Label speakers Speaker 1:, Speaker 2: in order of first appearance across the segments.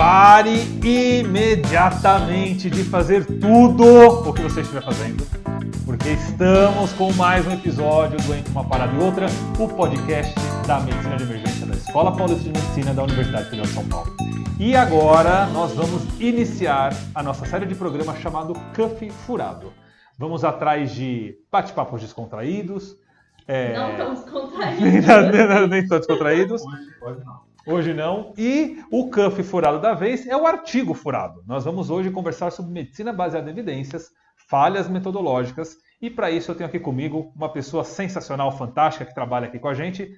Speaker 1: Pare imediatamente de fazer tudo o que você estiver fazendo, porque estamos com mais um episódio do Entre uma Parada e Outra, o podcast da Medicina de Emergência da Escola Paulista de Medicina da Universidade Federal de São Paulo. E agora nós vamos iniciar a nossa série de programa chamado Cuff Furado. Vamos atrás de bate-papos descontraídos.
Speaker 2: Não tão descontraídos.
Speaker 1: Nem tão descontraídos. Hoje não. E o Cuff Furado da vez é o artigo furado. Nós vamos hoje conversar sobre medicina baseada em evidências, falhas metodológicas. E para isso eu tenho aqui comigo uma pessoa sensacional, fantástica, que trabalha aqui com a gente,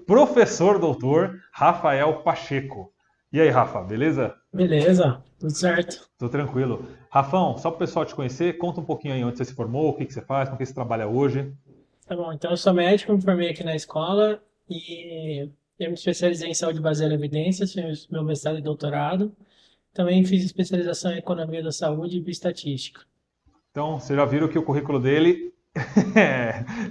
Speaker 1: professor doutor Rafael Pacheco. E aí, Rafa, beleza?
Speaker 3: Beleza, tudo certo.
Speaker 1: Tô tranquilo. Rafão, só para o pessoal te conhecer, conta um pouquinho aí onde você se formou, o que você faz, com o que você trabalha hoje.
Speaker 3: Tá bom, então eu sou médico, me formei aqui na escola e eu me especializei em saúde baseada em evidências, fiz meu mestrado e doutorado. Também fiz especialização em economia da saúde e bioestatística.
Speaker 1: Então, vocês já viram que o currículo dele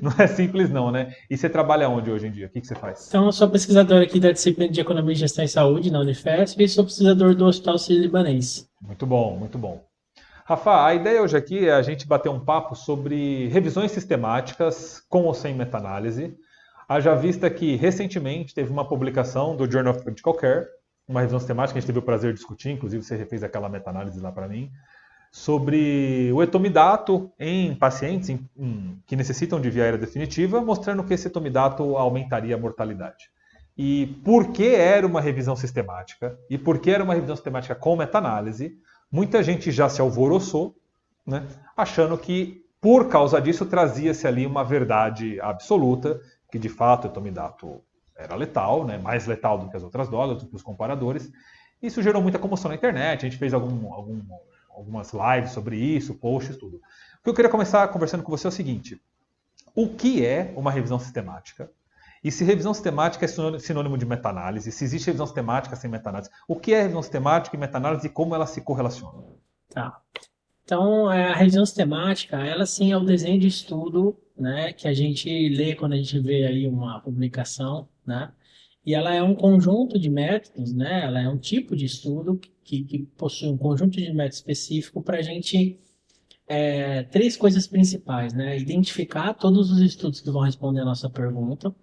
Speaker 1: não é simples não, né? E você trabalha onde hoje em dia? O que você faz?
Speaker 3: Então, eu sou pesquisador aqui da disciplina de Economia e Gestão em Saúde na Unifesp e sou pesquisador do Hospital Sírio-Libanês.
Speaker 1: Muito bom, muito bom. Rafa, a ideia hoje aqui é a gente bater um papo sobre revisões sistemáticas com ou sem meta-análise. Haja vista que recentemente teve uma publicação do Journal of Critical Care, uma revisão sistemática que a gente teve o prazer de discutir, inclusive você fez aquela meta-análise lá para mim, sobre o etomidato em pacientes que necessitam de via aérea definitiva, mostrando que esse etomidato aumentaria a mortalidade. E por que era uma revisão sistemática? E por que era uma revisão sistemática com meta-análise? Muita gente já se alvoroçou, né, achando que por causa disso trazia-se ali uma verdade absoluta, que de fato o etomidato era letal, né, mais letal do que as outras drogas, do que os comparadores. Isso gerou muita comoção na internet, a gente fez algumas lives sobre isso, posts, tudo. O que eu queria começar conversando com você é o seguinte: o que é uma revisão sistemática? E se revisão sistemática é sinônimo de meta-análise, se existe revisão sistemática sem meta-análise, o que é revisão sistemática e meta-análise e como elas se correlacionam?
Speaker 3: Tá. Então, a revisão sistemática, ela sim é o desenho de estudo, né, que a gente lê quando a gente vê aí uma publicação, né? E ela é um conjunto de métodos, né? Ela é um tipo de estudo que possui um conjunto de métodos específico para a gente três coisas principais, né? Identificar todos os estudos que vão responder a nossa pergunta,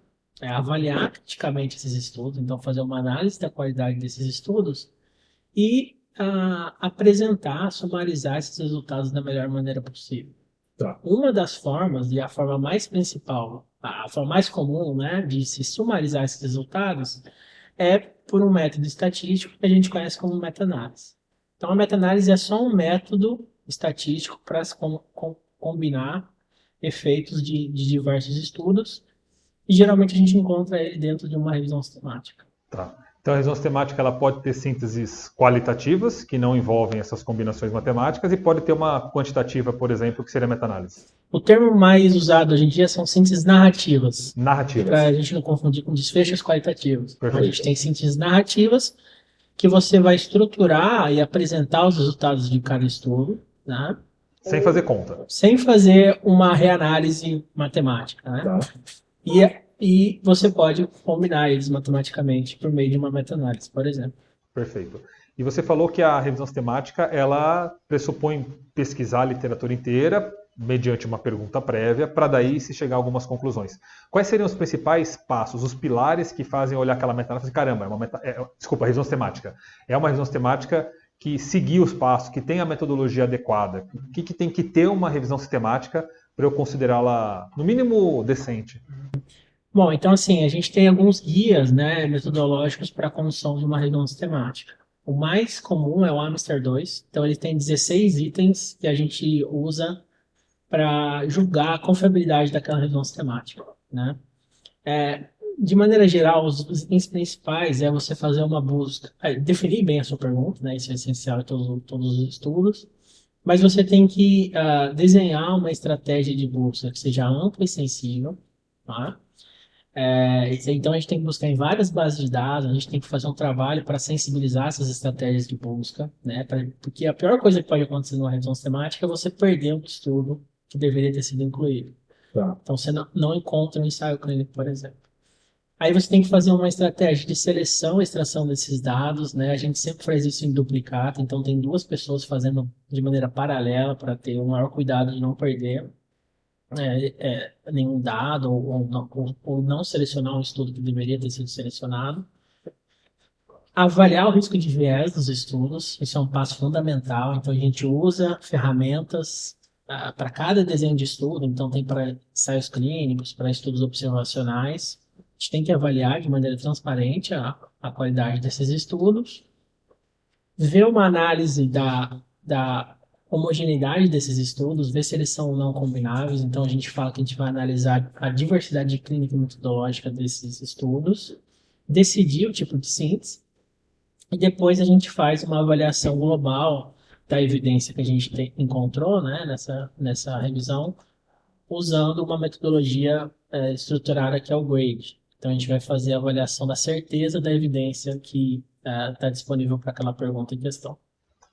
Speaker 3: avaliar criticamente esses estudos, então fazer uma análise da qualidade desses estudos e apresentar, sumarizar esses resultados da melhor maneira possível. Tá. Uma das formas, e a forma mais principal, a forma mais comum, né, de se sumarizar esses resultados é por um método estatístico que a gente conhece como meta-análise. Então, a meta-análise é só um método estatístico para combinar efeitos de diversos estudos e geralmente a gente encontra ele dentro de uma revisão sistemática.
Speaker 1: Tá. Então, a revisão sistemática ela pode ter sínteses qualitativas, que não envolvem essas combinações matemáticas, e pode ter uma quantitativa, por exemplo, que seria meta-análise.
Speaker 3: O termo mais usado hoje em dia são sínteses narrativas.
Speaker 1: Narrativas.
Speaker 3: Para a gente não confundir com desfechos qualitativos.
Speaker 1: Perfeito.
Speaker 3: A gente tem sínteses narrativas que você vai estruturar e apresentar os resultados de cada estudo, né?
Speaker 1: Sem fazer conta.
Speaker 3: Sem fazer uma reanálise matemática, né? Tá. E você pode combinar eles matematicamente por meio de uma meta-análise, por exemplo.
Speaker 1: Perfeito. E você falou que a revisão sistemática, ela pressupõe pesquisar a literatura inteira, mediante uma pergunta prévia, para daí se chegar a algumas conclusões. Quais seriam os principais passos, os pilares que fazem olhar aquela meta-análise? Caramba, revisão sistemática. É uma revisão sistemática que seguir os passos, que tem a metodologia adequada. O que tem que ter uma revisão sistemática para eu considerá-la, no mínimo, decente?
Speaker 3: Bom, então assim, a gente tem alguns guias, né, metodológicos para a construção de uma revisão sistemática. O mais comum é o Amster 2, então ele tem 16 itens que a gente usa para julgar a confiabilidade daquela revisão sistemática, né? De maneira geral, os itens principais é você fazer uma busca, definir bem a sua pergunta, né, isso é essencial em todos os estudos, mas você tem que desenhar uma estratégia de busca que seja ampla e sensível, tá? Então a gente tem que buscar em várias bases de dados, a gente tem que fazer um trabalho para sensibilizar essas estratégias de busca, né? Porque a pior coisa que pode acontecer numa revisão sistemática é você perder um estudo que deveria ter sido incluído. Tá. Então você não encontra um ensaio clínico, por exemplo. Aí você tem que fazer uma estratégia de seleção e extração desses dados, né? A gente sempre faz isso em duplicata, então tem duas pessoas fazendo de maneira paralela para ter o maior cuidado de não perder nenhum dado ou não selecionar um estudo que deveria ter sido selecionado. Avaliar o risco de viés dos estudos, isso é um passo fundamental. Então, a gente usa ferramentas para cada desenho de estudo. Então, tem para ensaios clínicos, para estudos observacionais. A gente tem que avaliar de maneira transparente a qualidade desses estudos, ver uma análise da homogeneidade desses estudos, ver se eles são ou não combináveis. Então, a gente fala que a gente vai analisar a diversidade clínica e metodológica desses estudos, decidir o tipo de síntese, e depois a gente faz uma avaliação global da evidência que a gente encontrou, né, nessa revisão, usando uma metodologia estruturada que é o GRADE. Então, a gente vai fazer a avaliação da certeza da evidência que está disponível para aquela pergunta em questão.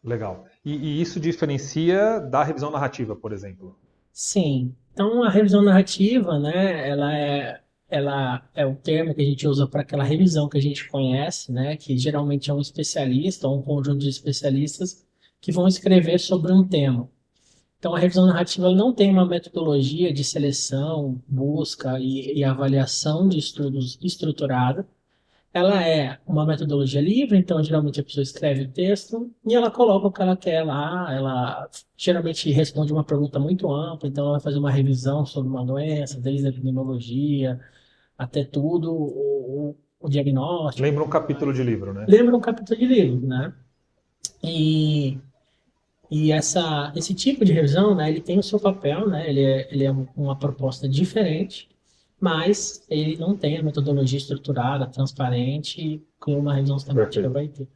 Speaker 1: Legal. E isso diferencia da revisão narrativa, por exemplo?
Speaker 3: Sim. Então, a revisão narrativa, né, ela é o termo que a gente usa para aquela revisão que a gente conhece, né, que geralmente é um especialista ou um conjunto de especialistas que vão escrever sobre um tema. Então, a revisão narrativa ela não tem uma metodologia de seleção, busca e avaliação de estudos estruturada. Ela é uma metodologia livre, então geralmente a pessoa escreve o texto e ela coloca o que ela quer lá. Ela geralmente responde uma pergunta muito ampla, então ela vai fazer uma revisão sobre uma doença, desde a epidemiologia até tudo, o diagnóstico.
Speaker 1: Lembra um capítulo de livro, né?
Speaker 3: Lembra um capítulo de livro, né? E esse tipo de revisão, né, ele tem o seu papel, né? Ele é uma proposta diferente, mas ele não tem a metodologia estruturada, transparente, que uma revisão sistemática vai ter.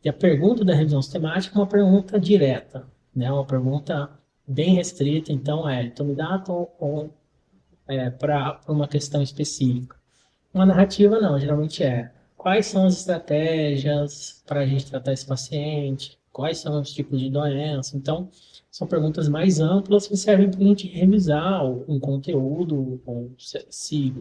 Speaker 3: E a pergunta da revisão sistemática é uma pergunta direta, né? Uma pergunta bem restrita, então me dá ou para uma questão específica. Uma narrativa não, geralmente quais são as estratégias para a gente tratar esse paciente, quais são os tipos de doença. Então, são perguntas mais amplas que servem para a gente revisar um conteúdo, ou se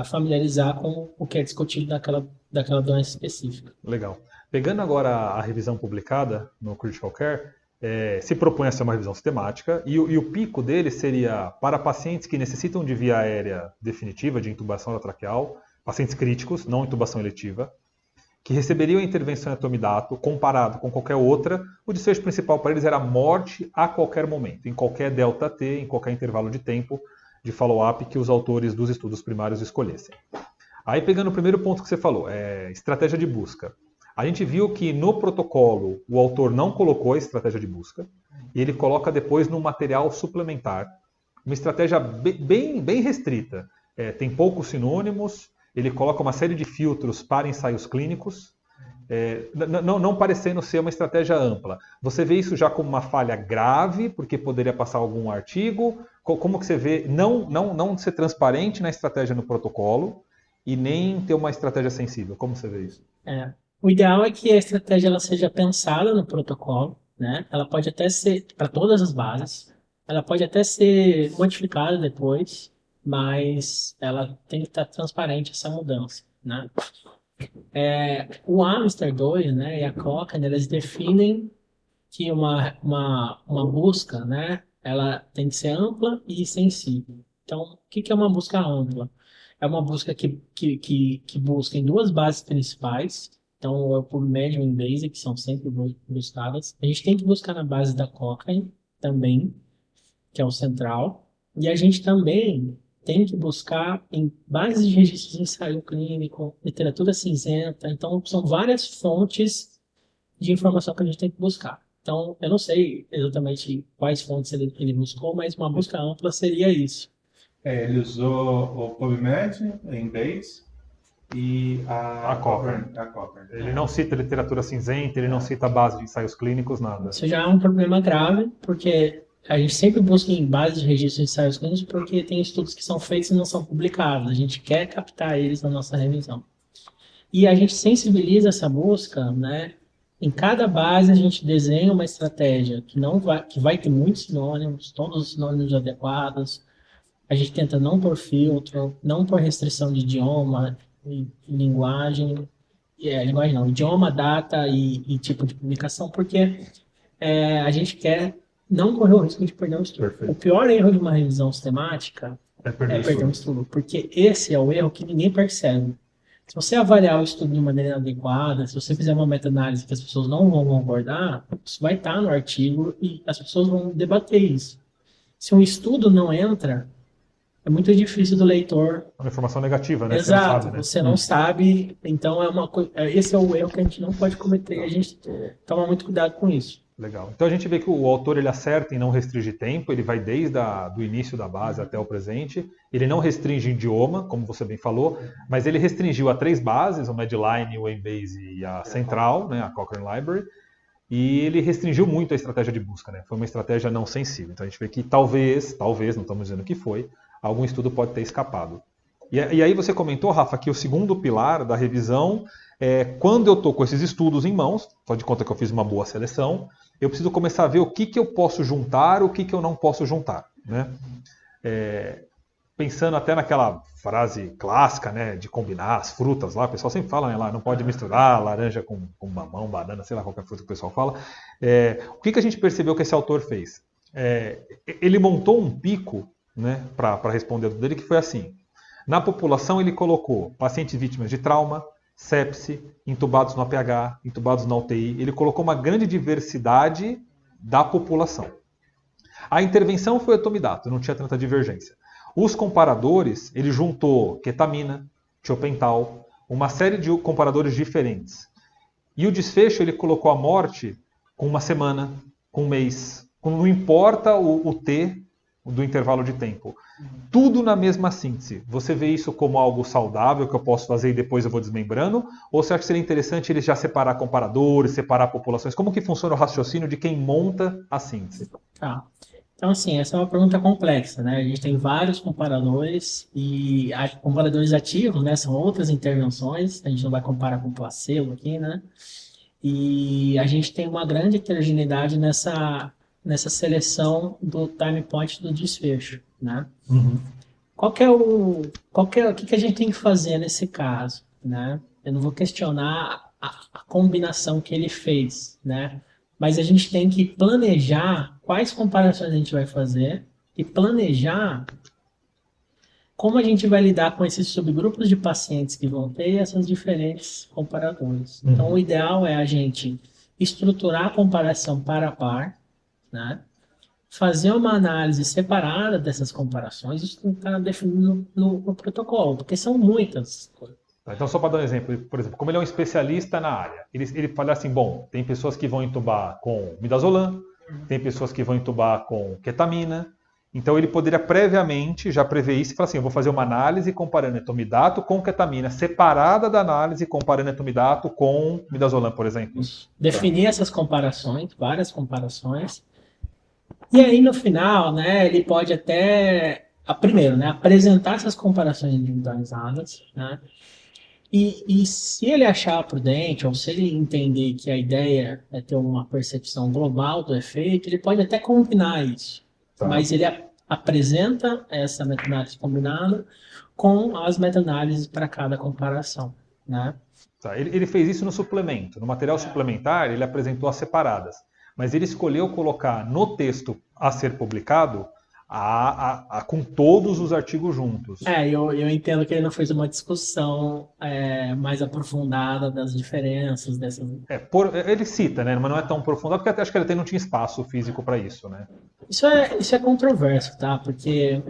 Speaker 3: familiarizar com o que é discutido daquela doença específica.
Speaker 1: Legal. Pegando agora a revisão publicada no Critical Care, se propõe a ser uma revisão sistemática e o pico dele seria para pacientes que necessitam de via aérea definitiva, de intubação traqueal, pacientes críticos, não intubação eletiva, que receberiam a intervenção em atomidato, comparado com qualquer outra, o desfecho principal para eles era morte a qualquer momento, em qualquer delta T, em qualquer intervalo de tempo de follow-up que os autores dos estudos primários escolhessem. Aí pegando o primeiro ponto que você falou, estratégia de busca. A gente viu que no protocolo o autor não colocou a estratégia de busca, e ele coloca depois no material suplementar uma estratégia bem restrita. Tem poucos sinônimos, ele coloca uma série de filtros para ensaios clínicos, não parecendo ser uma estratégia ampla. Você vê isso já como uma falha grave, porque poderia passar algum artigo? Como que você vê não ser transparente na estratégia no protocolo e nem ter uma estratégia sensível? Como você vê isso?
Speaker 3: O ideal é que a estratégia ela seja pensada no protocolo, né? Ela pode até ser para todas as bases, ela pode até ser modificada depois, mas ela tem que estar transparente essa mudança, né? O Amster 2, né, e a Cochrane, eles definem que uma busca, né, ela tem que ser ampla e sensível. Então, o que é uma busca ampla? É uma busca que busca em duas bases principais. Então, o PubMed e o Embase, que são sempre buscadas. A gente tem que buscar na base da Cochrane também, que é o central. E a gente também tem que buscar em bases de registros de ensaio clínico, literatura cinzenta. Então, são várias fontes de informação que a gente tem que buscar. Então, eu não sei exatamente quais fontes ele buscou, mas uma busca ampla seria isso.
Speaker 4: Ele usou o PubMed, o Embase e a Cochrane.
Speaker 1: Ele não cita literatura cinzenta, ele não cita a base de ensaios clínicos, nada.
Speaker 3: Isso já é um problema grave, porque a gente sempre busca em base de registro de ensaios clínicos porque tem estudos que são feitos e não são publicados. A gente quer captar eles na nossa revisão. E a gente sensibiliza essa busca, né? Em cada base a gente desenha uma estratégia que vai ter muitos sinônimos, todos os sinônimos adequados. A gente tenta não pôr filtro, não pôr restrição de idioma, linguagem, linguagem não, idioma, data e tipo de publicação, porque a gente quer não correr o risco de perder um estudo.
Speaker 1: Perfeito.
Speaker 3: O pior erro de uma revisão sistemática
Speaker 1: É
Speaker 3: é
Speaker 1: perder
Speaker 3: perder um
Speaker 1: estudo.
Speaker 3: estudo, porque esse é o erro que ninguém percebe. Se você avaliar o estudo de maneira adequada, se você fizer uma meta-análise que as pessoas não vão concordar, isso vai estar no artigo e as pessoas vão debater isso. Se um estudo não entra, é muito difícil do leitor.
Speaker 1: É uma informação negativa, né?
Speaker 3: Exato,
Speaker 1: Você não sabe, né?
Speaker 3: você não sabe, então esse é o erro que a gente não pode cometer e a gente toma muito cuidado com isso.
Speaker 1: Legal. Então a gente vê que o autor ele acerta em não restringir tempo, ele vai desde do início da base até o presente, ele não restringe idioma, como você bem falou, mas ele restringiu a 3 bases, o Medline, o Embase e a Central, né, a Cochrane Library, e ele restringiu muito a estratégia de busca, né? Foi uma estratégia não sensível. Então a gente vê que talvez, não estamos dizendo que foi, algum estudo pode ter escapado. E aí você comentou, Rafa, que o segundo pilar da revisão é quando eu estou com esses estudos em mãos, só de conta que eu fiz uma boa seleção, eu preciso começar a ver o que eu posso juntar, o que eu não posso juntar, né? Pensando até naquela frase clássica, né, de combinar as frutas lá, o pessoal sempre fala, né, lá, não pode misturar laranja com mamão, banana, sei lá, qualquer fruta que o pessoal fala. O que a gente percebeu que esse autor fez? Ele montou um pico, né, para responder a dúvida dele, que foi assim. Na população ele colocou pacientes vítimas de trauma, sepse, intubados no APH, intubados na UTI. Ele colocou uma grande diversidade da população. A intervenção foi etomidato, não tinha tanta divergência. Os comparadores, ele juntou ketamina, tiopental, uma série de comparadores diferentes. E o desfecho, ele colocou a morte com uma semana, com um mês. Não importa o T do intervalo de tempo. Tudo na mesma síntese. Você vê isso como algo saudável que eu posso fazer e depois eu vou desmembrando? Ou você acha que seria interessante eles já separar comparadores, separar populações? Como que funciona o raciocínio de quem monta a síntese?
Speaker 3: Tá. Então, assim, essa é uma pergunta complexa, né? A gente tem vários comparadores e comparadores ativos, né? São outras intervenções, a gente não vai comparar com placebo aqui, né? E a gente tem uma grande heterogeneidade nessa seleção do time point do desfecho, né?
Speaker 1: Uhum.
Speaker 3: O que a gente tem que fazer nesse caso, né? Eu não vou questionar a combinação que ele fez, né? Mas a gente tem que planejar quais comparações a gente vai fazer e planejar como a gente vai lidar com esses subgrupos de pacientes que vão ter essas diferentes comparadores.
Speaker 1: Uhum.
Speaker 3: Então, o ideal é a gente estruturar a comparação par a par, né? Fazer uma análise separada dessas comparações e isso está definido no protocolo, porque são muitas coisas.
Speaker 1: Então, só para dar um exemplo, por exemplo, como ele é um especialista na área, ele fala assim, bom, tem pessoas que vão entubar com midazolam, tem pessoas que vão entubar com ketamina, então ele poderia previamente já prever isso e falar assim, eu vou fazer uma análise comparando etomidato com ketamina, separada da análise comparando etomidato com midazolam, por exemplo.
Speaker 3: Definir essas comparações, várias comparações, e aí no final, né, ele pode até, primeiro, né, apresentar essas comparações individualizadas, né, e se ele achar prudente, ou se ele entender que a ideia é ter uma percepção global do efeito, ele pode até combinar isso. Tá. Mas ele apresenta essa meta-análise combinada com as meta-análises para cada comparação, né?
Speaker 1: Tá. Ele fez isso no suplemento. No material suplementar, ele apresentou as separadas. Mas ele escolheu colocar no texto a ser publicado com todos os artigos juntos.
Speaker 3: Eu entendo que ele não fez uma discussão mais aprofundada das diferenças dessas.
Speaker 1: Ele cita, né? Mas não é tão aprofundado, porque até acho que ele até não tinha espaço físico para isso, né?
Speaker 3: Isso é controverso, tá? Porque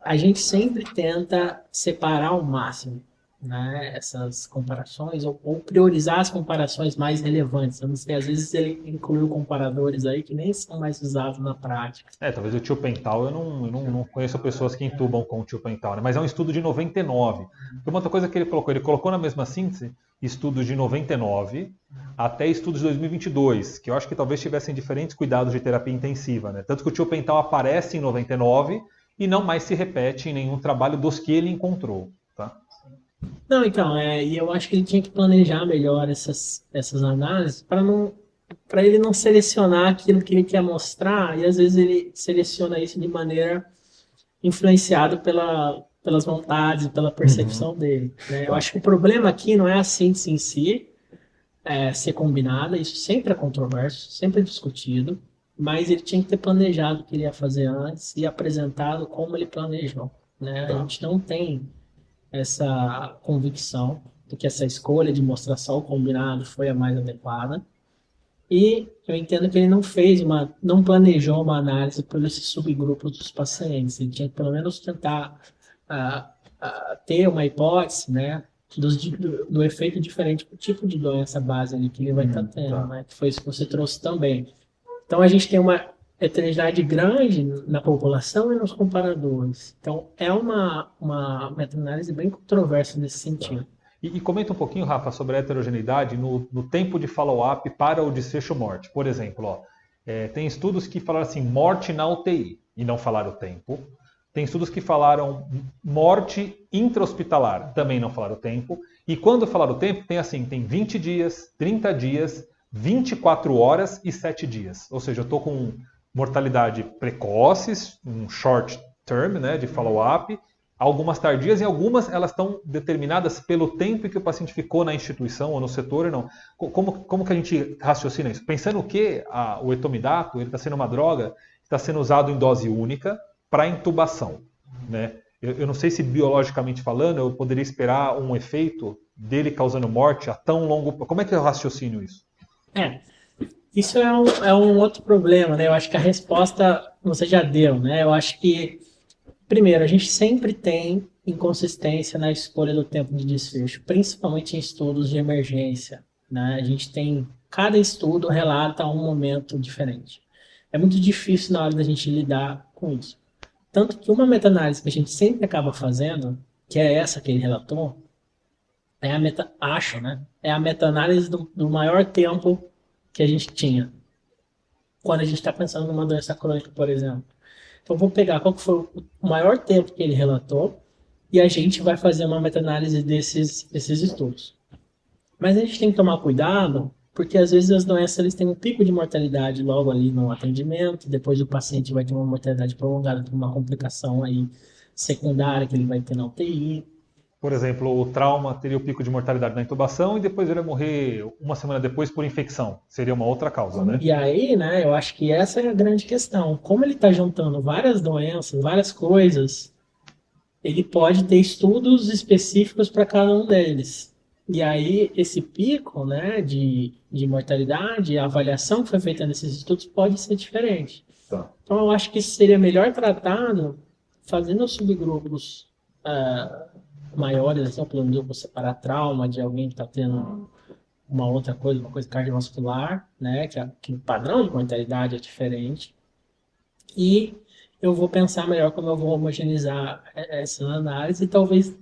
Speaker 3: a gente sempre tenta separar ao máximo, né, essas comparações ou priorizar as comparações mais relevantes. Eu não sei, às vezes ele incluiu comparadores aí que nem são mais usados na prática.
Speaker 1: Talvez o tiopental, eu não conheço pessoas que intubam com o tiopental, né? Mas é um estudo de 99. Foi uma outra coisa que ele colocou na mesma síntese estudos de 99 até estudos de 2022, que eu acho que talvez tivessem diferentes cuidados de terapia intensiva, né? Tanto que o tiopental aparece em 99 e não mais se repete em nenhum trabalho dos que ele encontrou, tá?
Speaker 3: Não, então, e eu acho que ele tinha que planejar melhor essas análises para ele não selecionar aquilo que ele quer mostrar, e às vezes ele seleciona isso de maneira influenciada pelas vontades, pela percepção dele, né? Eu acho que o problema aqui não é a síntese em si, ser combinada, isso sempre é controverso, sempre é discutido, mas ele tinha que ter planejado o que ele ia fazer antes e apresentado como ele planejou, né? A gente não tem essa convicção de que essa escolha de mostrar só o combinado foi a mais adequada. E eu entendo que ele não planejou uma análise por esses subgrupos dos pacientes. Ele tinha que pelo menos tentar ter uma hipótese, né, do efeito diferente para o tipo de doença base ali que ele vai estar tendo, né, que foi isso que você trouxe também. Então a gente tem uma heterogeneidade grande na população e nos comparadores. Então é uma meta-análise bem controversa nesse sentido.
Speaker 1: E comenta um pouquinho, Rafa, sobre a heterogeneidade no tempo de follow-up para o desfecho morte. Por exemplo, tem estudos que falaram assim, morte na UTI, e não falaram o tempo. Tem estudos que falaram morte intra-hospitalar, também não falaram o tempo. E quando falaram o tempo, tem 20 dias, 30 dias, 24 horas e 7 dias. Ou seja, eu estou com mortalidade precoces, um short term, né, de follow-up, algumas tardias e algumas elas estão determinadas pelo tempo que o paciente ficou na instituição ou no setor ou não. Como que a gente raciocina isso? Pensando que o etomidato está sendo uma droga que está sendo usado em dose única para intubação, né? Eu não sei se biologicamente falando eu poderia esperar um efeito dele causando morte a tão longo... Como é que eu raciocino isso?
Speaker 3: Isso é um outro problema, né? Eu acho que a resposta você já deu, né? Eu acho que primeiro, a gente sempre tem inconsistência na escolha do tempo de desfecho, principalmente em estudos de emergência, né? A gente tem, cada estudo relata um momento diferente. É muito difícil na hora da gente lidar com isso. Tanto que uma meta-análise que a gente sempre acaba fazendo, que é essa que ele relatou, é a meta-análise do maior tempo que a gente tinha. Quando a gente está pensando numa doença crônica, por exemplo. Então, vou pegar qual que foi o maior tempo que ele relatou e a gente vai fazer uma meta-análise desses estudos. Mas a gente tem que tomar cuidado, porque às vezes as doenças eles têm um pico de mortalidade logo ali no atendimento, depois o paciente vai ter uma mortalidade prolongada por uma complicação aí secundária que ele vai ter na UTI.
Speaker 1: Por exemplo, o trauma teria o pico de mortalidade na intubação e depois ele vai morrer uma semana depois por infecção. Seria uma outra causa, né?
Speaker 3: E aí, né, eu acho que essa é a grande questão. Como ele está juntando várias doenças, várias coisas, ele pode ter estudos específicos para cada um deles. E aí, esse pico, né, de mortalidade, a avaliação que foi feita nesses estudos pode ser diferente.
Speaker 1: Tá.
Speaker 3: Então, eu acho que isso seria melhor tratado fazendo os subgrupos maiores, assim, por exemplo, separar trauma de alguém que está tendo uma outra coisa, uma coisa cardiovascular, né, que o padrão de mortalidade é diferente. E eu vou pensar melhor como eu vou homogeneizar essa análise e talvez,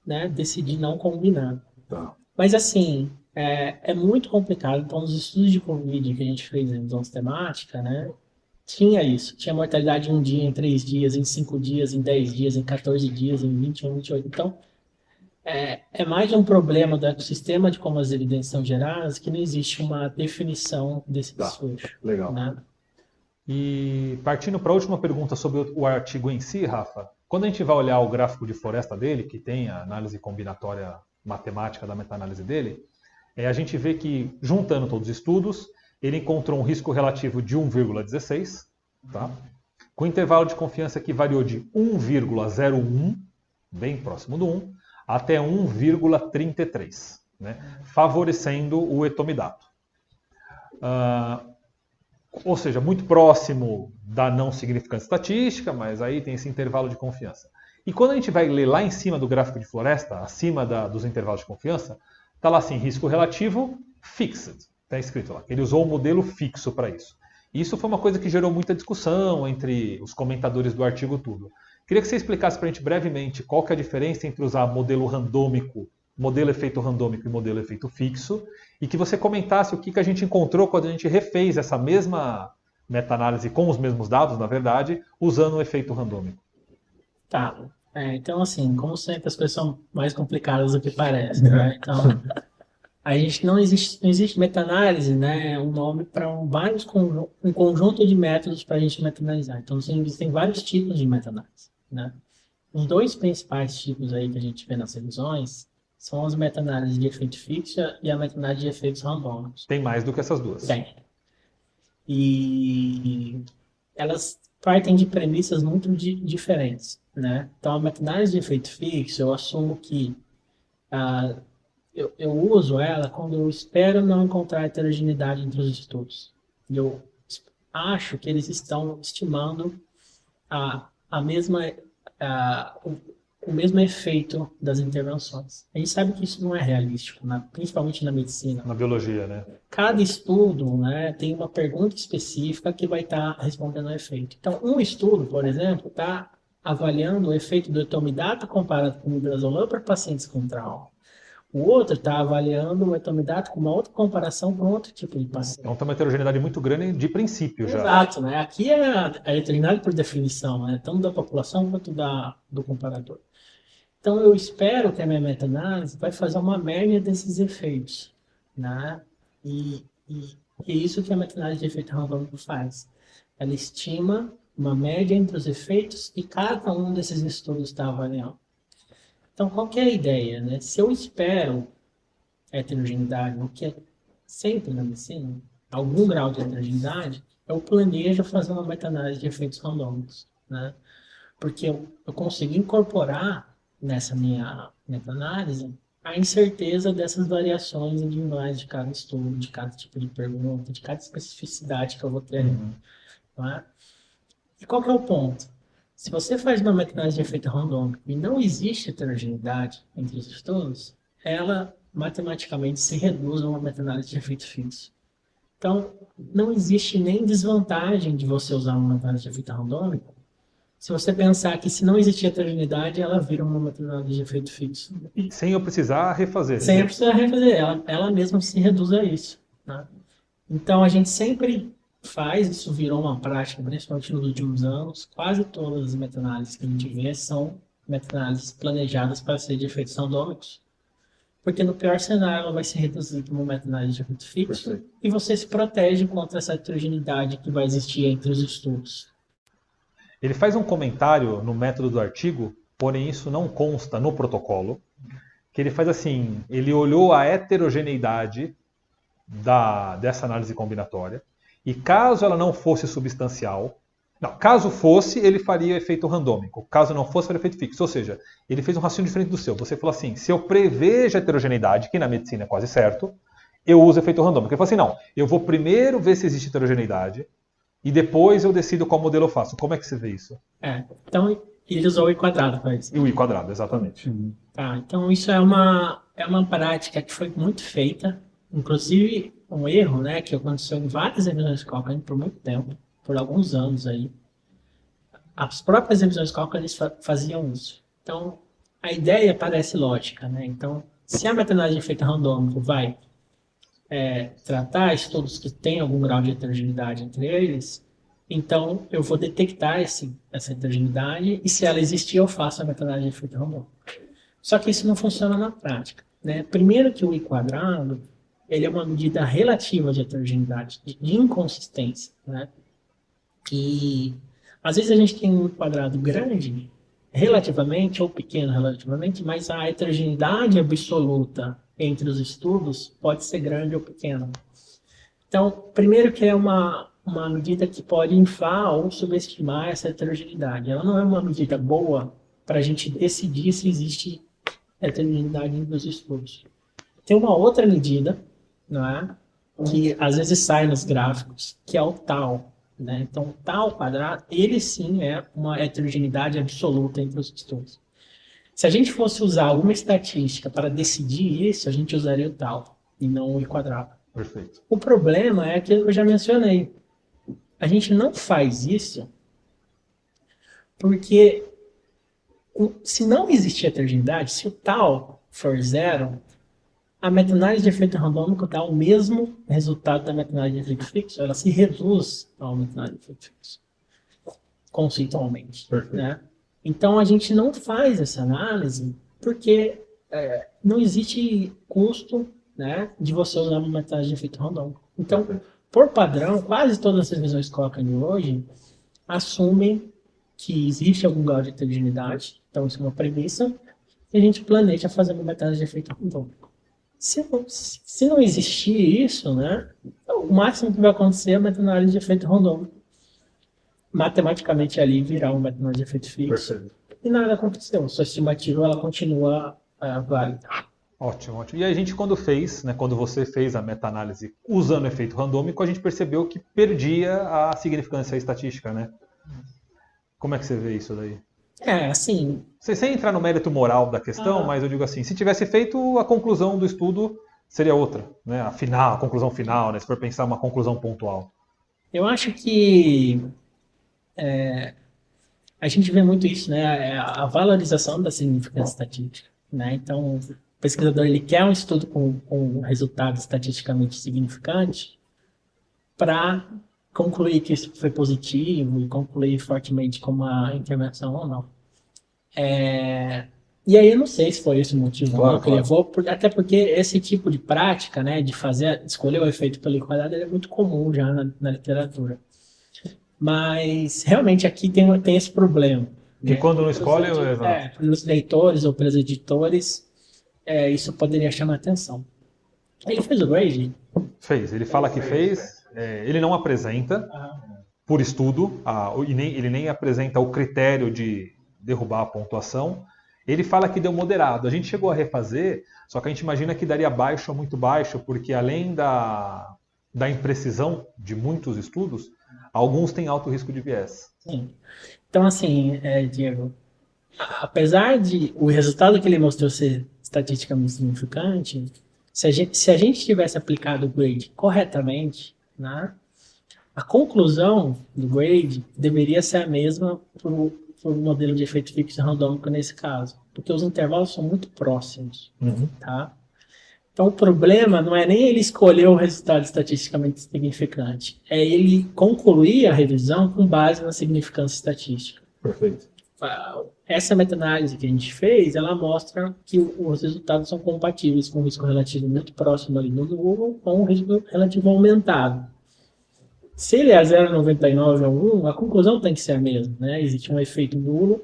Speaker 3: né, decidir não combinar.
Speaker 1: Tá.
Speaker 3: Mas assim, é muito complicado. Então, nos estudos de Covid que a gente fez em visão sistemática, né, tinha isso. Tinha mortalidade em 1 dia, em 3 dias, em 5 dias, em 10 dias, em 14 dias, em 21, 28. Então, é mais um problema do ecossistema de como as evidências são geradas, que não existe uma definição desse desfecho.
Speaker 1: Legal.
Speaker 3: Né?
Speaker 1: E partindo para a última pergunta sobre o artigo em si, Rafa, quando a gente vai olhar o gráfico de floresta dele, que tem a análise combinatória matemática da meta-análise dele, a gente vê que, juntando todos os estudos, ele encontrou um risco relativo de 1,16, tá? Com intervalo de confiança que variou de 1,01, bem próximo do 1, até 1,33, né? Favorecendo o etomidato. Ou seja, muito próximo da não significância estatística, mas aí tem esse intervalo de confiança. E quando a gente vai ler lá em cima do gráfico de floresta, acima dos intervalos de confiança, está lá assim, risco relativo fixed. Está escrito lá. Ele usou o modelo fixo para isso. E isso foi uma coisa que gerou muita discussão entre os comentadores do artigo tudo. Queria que você explicasse para a gente brevemente qual que é a diferença entre usar modelo randômico, modelo efeito randômico e modelo efeito fixo, e que você comentasse o que a gente encontrou quando a gente refez essa mesma meta-análise com os mesmos dados, na verdade, usando o efeito randômico.
Speaker 3: Tá. Então, assim, como sempre, as coisas são mais complicadas do que parecem, né? Então, a gente não existe meta-análise, né? É um nome para um conjunto de métodos para a gente meta-analisar. Então, existem vários tipos de meta-análise, né? os dois principais tipos aí que a gente vê nas revisões são as meta-análises de efeito fixo e a meta-análise de efeitos randômicos.
Speaker 1: Tem mais do que essas duas.
Speaker 3: Tem. E elas partem de premissas muito diferentes, né? Então, a meta-análise de efeito fixo, eu assumo que eu uso ela quando eu espero não encontrar heterogeneidade entre os estudos. Eu acho que eles estão estimando o mesmo efeito das intervenções. A gente sabe que isso não é realístico, né? Principalmente na medicina.
Speaker 1: Na biologia, né?
Speaker 3: Cada estudo, né, tem uma pergunta específica que vai estar respondendo ao efeito. Então, um estudo, por exemplo, está avaliando o efeito do etomidato comparado com o midazolam para pacientes com trauma. O outro está avaliando o etomidato com uma outra comparação com outro tipo de paciente.
Speaker 1: Então tem uma heterogeneidade muito grande de princípio já.
Speaker 3: Exato, né? Aqui é a heterogeneidade por definição, né? Tanto da população quanto do comparador. Então eu espero que a minha meta-análise vai fazer uma média desses efeitos, né? E é isso que a meta-análise de efeito randômico faz. Ela estima uma média entre os efeitos e cada um desses estudos está avaliando. Então, qual que é a ideia, né? Se eu espero heterogeneidade, o que é sempre na medicina, algum grau de heterogeneidade, eu planejo fazer uma meta-análise de efeitos randômicos, né? Porque eu consigo incorporar nessa minha meta-análise a incerteza dessas variações individuais de cada estudo, de cada tipo de pergunta, de cada especificidade que eu vou ter ali, não é? E qual que é o ponto? Se você faz uma meta-análise de efeito randômico e não existe heterogeneidade entre os estudos, ela matematicamente se reduz a uma meta-análise de efeito fixo. Então, não existe nem desvantagem de você usar uma meta-análise de efeito randômico se você pensar que se não existir heterogeneidade, ela vira uma meta-análise de efeito fixo.
Speaker 1: Sem eu precisar refazer.
Speaker 3: Sem eu precisar refazer. Ela mesma se reduz a isso, né? Então, a gente sempre faz, isso virou uma prática, principalmente nos últimos anos, quase todas as meta-análises que a gente vê são meta-análises planejadas para ser de efeitos randômicos, porque no pior cenário ela vai se reduzir para uma meta-análise de efeito fixo. Perfeito. E você se protege contra essa heterogeneidade que vai existir entre os estudos.
Speaker 1: Ele faz um comentário no método do artigo, porém isso não consta no protocolo, que ele faz assim, ele olhou a heterogeneidade dessa análise combinatória, e caso ela não fosse substancial, caso fosse, ele faria efeito randômico. Caso não fosse, faria efeito fixo. Ou seja, ele fez um raciocínio diferente do seu. Você falou assim, se eu prevejo a heterogeneidade, que na medicina é quase certo, eu uso efeito randômico. Ele falou assim, não, eu vou primeiro ver se existe heterogeneidade, e depois eu decido qual modelo eu faço. Como é que você vê isso?
Speaker 3: Então ele usou o I quadrado para isso.
Speaker 1: E o I quadrado, exatamente.
Speaker 3: Tá, então isso é uma prática que foi muito feita, inclusive um erro, né, que aconteceu em várias revisões Cochrane por muito tempo, por alguns anos aí. As próprias revisões Cochrane faziam isso. Então, a ideia parece lógica, né? Então, se a meta-análise de efeito randômico vai tratar estudos que têm algum grau de heterogeneidade entre eles, então eu vou detectar essa heterogeneidade e se ela existir, eu faço a meta-análise de efeito randômico. Só que isso não funciona na prática, né? Primeiro que o I quadrado, ele é uma medida relativa de heterogeneidade, de inconsistência, né? E às vezes a gente tem um quadrado grande, relativamente, ou pequeno relativamente, mas a heterogeneidade absoluta entre os estudos pode ser grande ou pequena. Então, primeiro que é uma medida que pode inflar ou subestimar essa heterogeneidade. Ela não é uma medida boa para a gente decidir se existe heterogeneidade entre os estudos. Tem uma outra medida, não é? Que às vezes sai nos gráficos, que é o tau, né? Então, o tau quadrado, ele sim é uma heterogeneidade absoluta entre os estudos. Se a gente fosse usar alguma estatística para decidir isso, a gente usaria o tau e não o I quadrado.
Speaker 1: Perfeito.
Speaker 3: O problema é aquilo que eu já mencionei. A gente não faz isso porque se não existir heterogeneidade, se o tau for zero, a meta-análise de efeito randômico dá o mesmo resultado da meta-análise de efeito fixo, ela se reduz ao meta-análise de efeito fixo, conceitualmente. Né? Então, a gente não faz essa análise porque não existe custo, né, de você usar uma meta-análise de efeito randômico. Então, por padrão, quase todas as revisões Cochrane hoje assumem que existe algum grau de heterogeneidade, então isso é uma premissa, e a gente planeja fazer uma meta-análise de efeito randômico. Se não existir isso, né, o máximo que vai acontecer é a meta-análise de efeito randômico. Matematicamente ali virar uma meta-análise de efeito fixo.
Speaker 1: Perfeito.
Speaker 3: E nada aconteceu. Sua estimativa ela continua válida.
Speaker 1: Ótimo, ótimo. E a gente quando você fez a meta-análise usando o efeito randômico, a gente percebeu que perdia a significância estatística, né? Como é que você vê isso daí?
Speaker 3: Assim...
Speaker 1: Sem entrar no mérito moral da questão, mas eu digo assim, se tivesse feito, a conclusão do estudo seria outra, né? A conclusão final, né? Se for pensar uma conclusão pontual.
Speaker 3: Eu acho que a gente vê muito isso, né? A valorização da significância estatística, né? Então, o pesquisador ele quer um estudo com resultado estatisticamente significante para concluir que isso foi positivo e concluir fortemente com uma intervenção ou não. E aí eu não sei se foi esse o motivo
Speaker 1: Claro,
Speaker 3: que levou, até porque esse tipo de prática, né, de escolher o efeito pela equidade, é muito comum já na literatura. Mas realmente aqui tem esse problema.
Speaker 1: E quando não escolhe,
Speaker 3: pelos leitores ou pelos editores, isso poderia chamar atenção. Ele fez o grade?
Speaker 1: Fez. Ele fala que fez. Ele não apresenta por estudo, ele nem apresenta o critério de derrubar a pontuação. Ele fala que deu moderado. A gente chegou a refazer, só que a gente imagina que daria baixo ou muito baixo, porque além da imprecisão de muitos estudos, alguns têm alto risco de viés.
Speaker 3: Sim. Então, assim, Diego, apesar de o resultado que ele mostrou ser estatisticamente significante, se a gente tivesse aplicado o grade corretamente, né, a conclusão do grade deveria ser a mesma para o modelo de efeito fixo randômico nesse caso, porque os intervalos são muito próximos. Tá? Então, o problema não é nem ele escolher o resultado estatisticamente significante, é ele concluir a revisão com base na significância estatística.
Speaker 1: Perfeito.
Speaker 3: Essa meta-análise que a gente fez, ela mostra que os resultados são compatíveis com o risco relativo muito próximo ali do nulo com o risco relativo aumentado. Se ele é 0,99 ou 1, a conclusão tem que ser a mesma, né? Existe um efeito nulo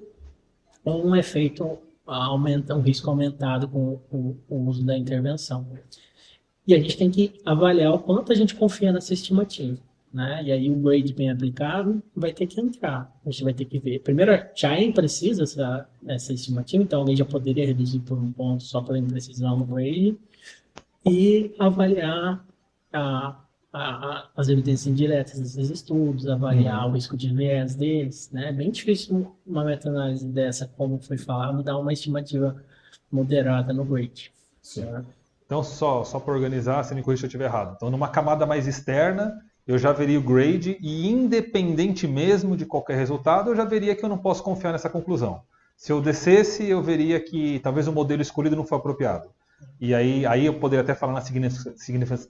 Speaker 3: ou um efeito um risco aumentado com o uso da intervenção. E a gente tem que avaliar o quanto a gente confia nessa estimativa, né? E aí o grade bem aplicado vai ter que entrar. A gente vai ter que ver. Primeiro, já é imprecisa essa estimativa, então alguém já poderia reduzir por um ponto só pela imprecisão no grade e avaliar as evidências indiretas desses estudos, avaliar o risco de viés deles, né? É bem difícil uma meta-análise dessa, como foi falado, dar uma estimativa moderada no grade.
Speaker 1: Sim. Então, só para organizar, se me corrija se eu estiver errado. Então, numa camada mais externa, eu já veria o grade e, independente mesmo de qualquer resultado, eu já veria que eu não posso confiar nessa conclusão. Se eu descesse, eu veria que talvez o modelo escolhido não foi apropriado. E aí eu poderia até falar na significância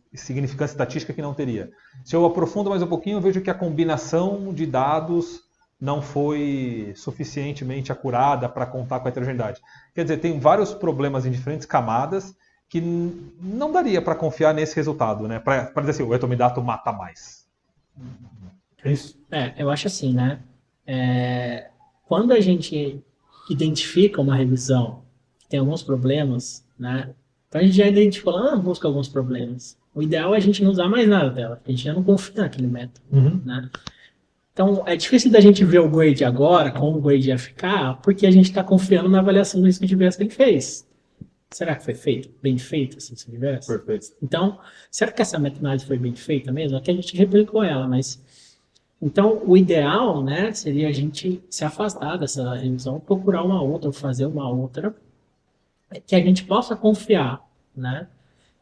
Speaker 1: estatística que não teria. Se eu aprofundo mais um pouquinho, eu vejo que a combinação de dados não foi suficientemente acurada para contar com a heterogeneidade. Quer dizer, tem vários problemas em diferentes camadas que não daria para confiar nesse resultado, né? Para dizer assim, o etomidato mata mais.
Speaker 3: Isso? Eu acho assim, né? Quando a gente identifica uma revisão que tem alguns problemas, né? Então a gente já identificou busca alguns problemas. O ideal é a gente não usar mais nada dela, porque a gente já não confia naquele método. Né? Então é difícil da gente ver o grade agora, como o grade ia ficar, porque a gente está confiando na avaliação do risco de viés que ele fez. Será que foi bem feito esse risco de viés?
Speaker 1: Perfeito.
Speaker 3: Então, será que essa meta-análise foi bem feita mesmo? Aqui a gente replicou ela, mas... Então, o ideal, né, seria a gente se afastar dessa revisão, procurar uma outra, ou fazer uma outra, que a gente possa confiar, né?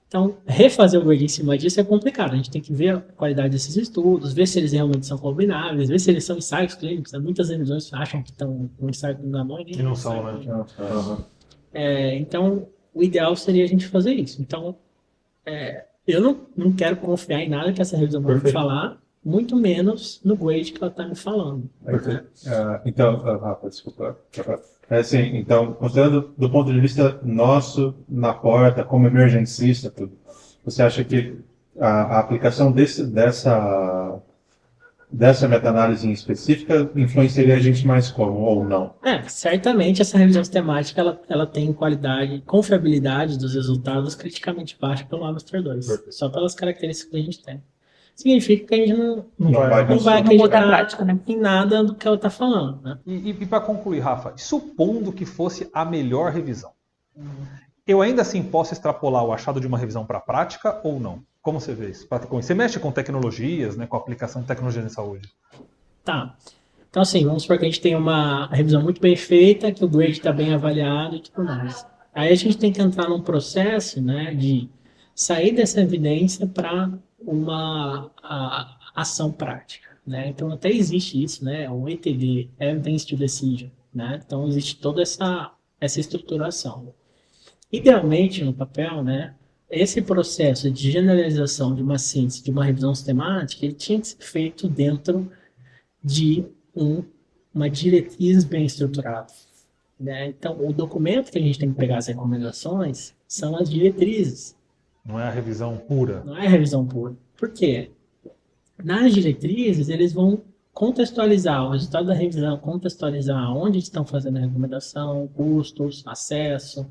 Speaker 3: Então, refazer o grade em cima disso é complicado. A gente tem que ver a qualidade desses estudos, ver se eles realmente são combináveis, ver se eles são ensaios clínicos. Muitas revisões acham que estão com ensaio na mão
Speaker 1: e não são, né?
Speaker 3: Então, o ideal seria a gente fazer isso. Então, eu não quero confiar em nada que essa revisão vai me falar, muito menos no grade que ela está me falando.
Speaker 4: Perfeito. Então, Rafa, desculpa. Assim, então, considerando do ponto de vista nosso, na porta, como emergencista, tudo, você acha que a aplicação dessa meta-análise em específica influenciaria a gente mais como, ou não?
Speaker 3: Certamente essa revisão sistemática ela tem qualidade, confiabilidade dos resultados criticamente baixa pelo Master 2, só pelas características que a gente tem. Significa que a gente não vai acreditar em nada do que ela está falando. Né?
Speaker 1: E para concluir, Rafa, supondo que fosse a melhor revisão, eu ainda assim posso extrapolar o achado de uma revisão para a prática ou não? Como você vê isso? Você mexe com tecnologias, né, com a aplicação de tecnologia em saúde?
Speaker 3: Tá. Então, assim, vamos supor que a gente tem uma revisão muito bem feita, que o grade está bem avaliado e tudo mais. Aí a gente tem que entrar num processo, né, de sair dessa evidência para uma ação prática. Né? Então, até existe isso, né, o ETD, Evidence to Decision. Né? Então, existe toda essa estruturação. Idealmente, no papel, né, esse processo de generalização de uma síntese, de uma revisão sistemática, ele tinha que ser feito dentro de uma diretriz bem estruturada. Né? Então, o documento que a gente tem que pegar as recomendações são as diretrizes.
Speaker 1: Não é a revisão pura.
Speaker 3: Não é a revisão pura. Por quê? Nas diretrizes, eles vão contextualizar o resultado da revisão, contextualizar onde estão fazendo a recomendação, custos, acesso,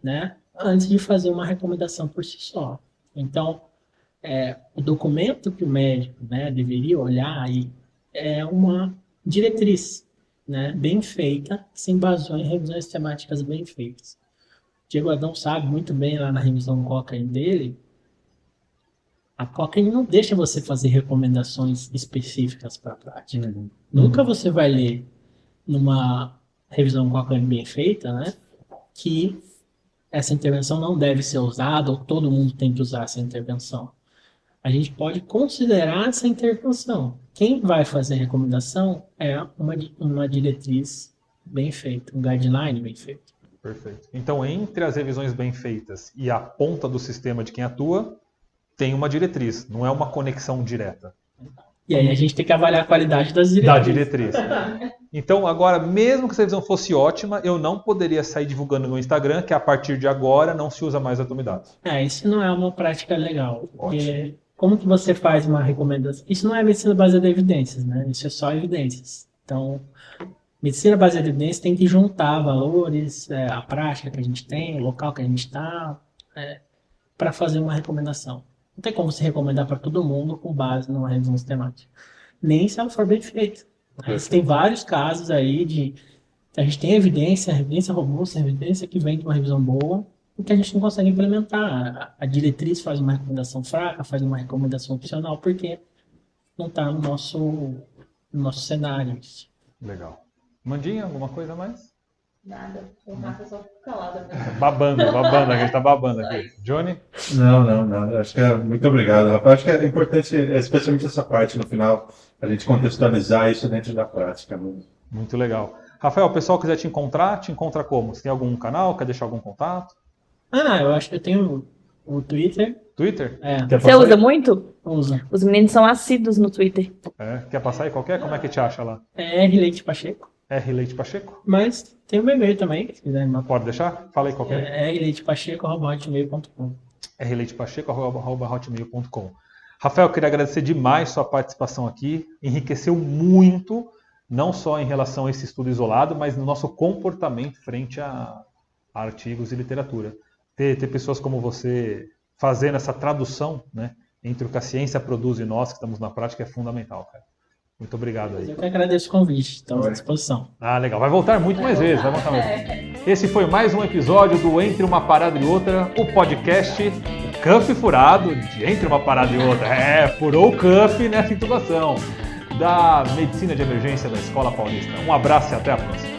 Speaker 3: né? Antes de fazer uma recomendação por si só. Então, o documento que o médico, né, deveria olhar aí é uma diretriz, né, bem feita, que se embasou em revisões temáticas bem feitas. O Diego Adão sabe muito bem lá na revisão Cochrane dele, a Cochrane não deixa você fazer recomendações específicas para a prática. Nunca você vai ler numa revisão Cochrane bem feita, né, que essa intervenção não deve ser usada ou todo mundo tem que usar essa intervenção. A gente pode considerar essa intervenção. Quem vai fazer a recomendação é uma diretriz bem feita, um guideline bem feito.
Speaker 1: Perfeito. Então, entre as revisões bem feitas e a ponta do sistema de quem atua, tem uma diretriz, não é uma conexão direta.
Speaker 3: E aí a gente tem que avaliar a qualidade das diretrizes.
Speaker 1: Da diretriz. Então, agora, mesmo que essa revisão fosse ótima, eu não poderia sair divulgando no Instagram que a partir de agora não se usa mais atomidados.
Speaker 3: Isso não é uma prática legal. Porque como que você faz uma recomendação? Isso não é medicina baseada em evidências, né? Isso é só evidências. Então, medicina baseada em evidências tem que juntar valores, a prática que a gente tem, o local que a gente está, para fazer uma recomendação. Não tem como você recomendar para todo mundo com base numa revisão sistemática. Nem se ela for bem feita. Tem vários casos aí de a gente tem evidência robusta, evidência que vem de uma revisão boa, e que a gente não consegue implementar. A diretriz faz uma recomendação fraca, faz uma recomendação opcional, porque não está no nosso cenário.
Speaker 1: Legal. Mandinha, alguma coisa a mais?
Speaker 2: Nada. O Rafa só ficou calado.
Speaker 1: Babando, a gente tá babando aqui. Johnny?
Speaker 4: Não. Acho que muito obrigado, Rafa. Acho que é importante, especialmente essa parte no final, a gente contextualizar isso dentro da prática.
Speaker 1: Muito legal. Rafael, o pessoal quiser te encontra como? Você tem algum canal? Quer deixar algum contato?
Speaker 3: Eu acho que eu tenho o Twitter.
Speaker 1: Twitter?
Speaker 5: Você usa muito?
Speaker 3: Usa.
Speaker 5: Os meninos são assíduos no Twitter.
Speaker 1: Quer passar aí qualquer? Como é que te acha lá?
Speaker 3: R. Leite Pacheco.
Speaker 1: R. Leite Pacheco?
Speaker 3: Mas tem o meu e-mail também, se quiser.
Speaker 1: Pode deixar? Fala aí qualquer.
Speaker 3: rleitepacheco@hotmail.com.
Speaker 1: rleitepacheco@hotmail.com. Rafael, queria agradecer demais sua participação aqui. Enriqueceu muito, não só em relação a esse estudo isolado, mas no nosso comportamento frente a artigos e literatura. Ter pessoas como você fazendo essa tradução, né, entre o que a ciência produz e nós que estamos na prática é fundamental, cara. Muito obrigado aí.
Speaker 3: Eu que agradeço o convite, estamos à disposição.
Speaker 1: Legal. Vai voltar muito mais vezes. Esse foi mais um episódio do Entre uma Parada e Outra, o podcast Cuff Furado de Entre uma Parada e Outra. Furou o cuff nessa intubação da Medicina de Emergência da Escola Paulista. Um abraço e até a próxima.